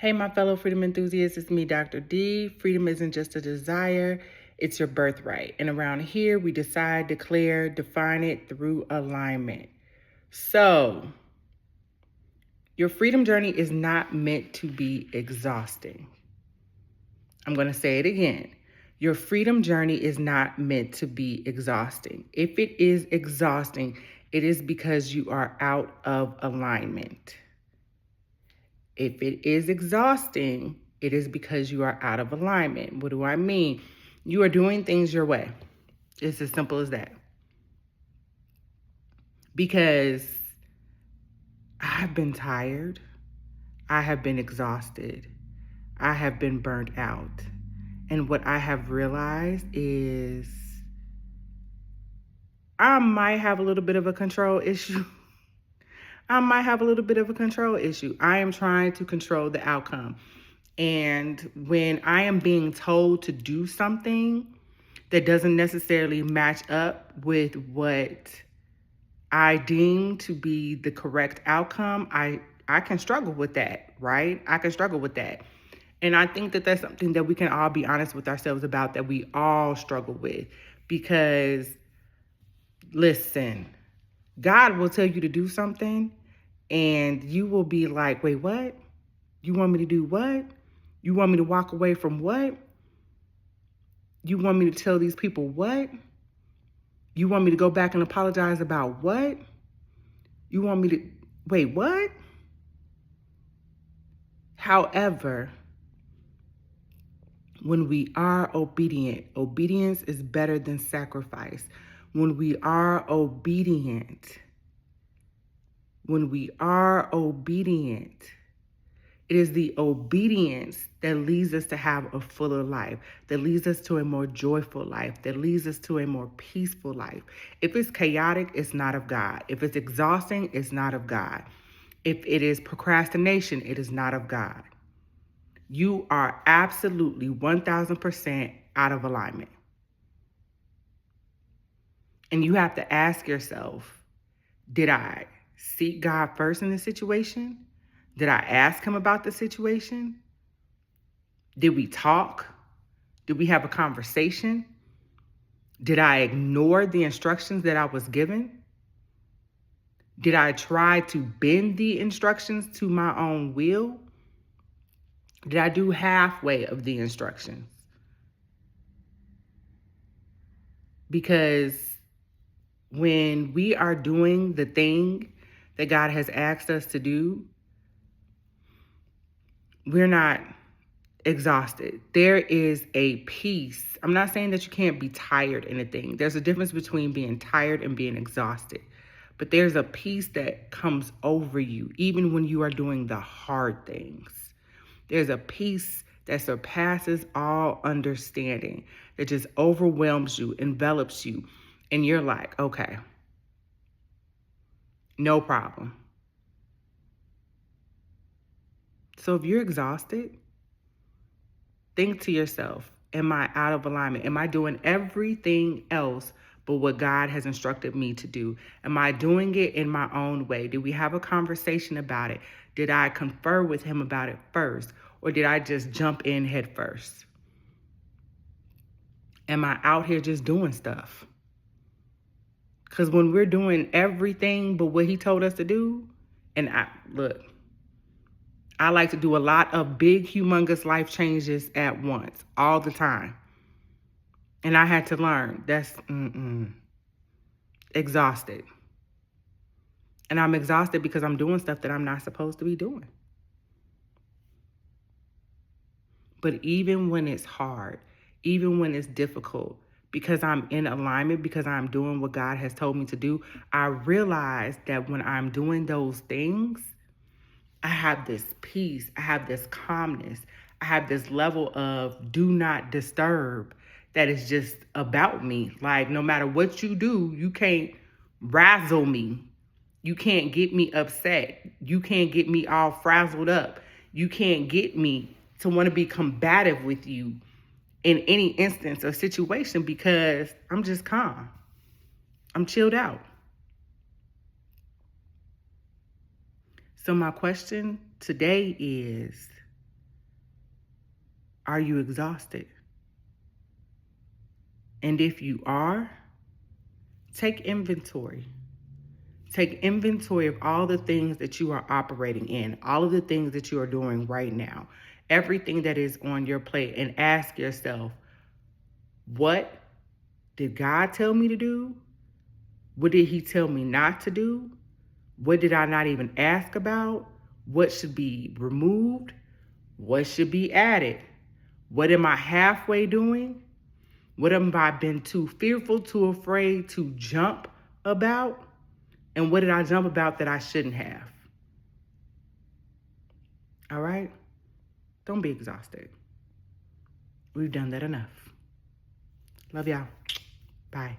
Hey, my fellow freedom enthusiasts, it's me, Dr. D. Freedom isn't just a desire, it's your birthright. And around here, we decide, declare, define it through alignment. So, your freedom journey is not meant to be exhausting. I'm going to say it again. Your freedom journey is not meant to be exhausting. If it is exhausting, it is because you are out of alignment. If it is exhausting, it is because you are out of alignment. What do I mean? You are doing things your way. It's as simple as that. Because I have been tired. I have been exhausted. I have been burnt out. And what I have realized is I might have a little bit of a control issue. I am trying to control the outcome. And when I am being told to do something that doesn't necessarily match up with what I deem to be the correct outcome, I can struggle with that, right? I can struggle with that. And I think that that's something that we can all be honest with ourselves about, that we all struggle with. Because, listen, God will tell you to do something and you will be like, wait, what? You want me to do what? You want me to walk away from what? You want me to tell these people what? You want me to go back and apologize about what? You want me to, wait, what? However, when we are obedient, obedience is better than sacrifice. When we are obedient, it is the obedience that leads us to have a fuller life, that leads us to a more joyful life, that leads us to a more peaceful life. If it's chaotic, it's not of God. If it's exhausting, it's not of God. If it is procrastination, it is not of God. You are absolutely 1000% out of alignment. And you have to ask yourself, did I seek God first in this situation? Did I ask him about the situation? Did we talk? Did we have a conversation? Did I ignore the instructions that I was given? Did I try to bend the instructions to my own will? Did I do halfway of the instructions? Because when we are doing the thing that God has asked us to do, we're not exhausted. There is a peace. I'm not saying that you can't be tired in a thing. There's a difference between being tired and being exhausted. But there's a peace that comes over you, even when you are doing the hard things. There's a peace that surpasses all understanding, that just overwhelms you, envelops you, and you're like, okay, no problem. So if you're exhausted, think to yourself, am I out of alignment? Am I doing everything else but what God has instructed me to do? Am I doing it in my own way? Did we have a conversation about it? Did I confer with him about it first? Or did I just jump in head first? Am I out here just doing stuff? Because when we're doing everything but what he told us to do, and I like to do a lot of big, humongous life changes at once, all the time. And I had to learn that's exhausted. And I'm exhausted because I'm doing stuff that I'm not supposed to be doing. But even when it's hard, even when it's difficult, because I'm in alignment, because I'm doing what God has told me to do, I realize that when I'm doing those things, I have this peace, I have this calmness, I have this level of do not disturb that is just about me. Like, no matter what you do, you can't razzle me. You can't get me upset. You can't get me all frazzled up. You can't get me to want to be combative with you in any instance or situation, because I'm just calm. I'm chilled out. So my question today is, Are you exhausted? And if you are, take inventory. Take inventory of all the things that you are operating in, all of the things that you are doing right now, everything that is on your plate, and ask yourself, what did God tell me to do? What did He tell me not to do? What did I not even ask about? What should be removed? What should be added? What am I halfway doing? What have I been too fearful, too afraid to jump about? And what did I jump about that I shouldn't have? All right? Don't be exhausted. We've done that enough. Love y'all. Bye.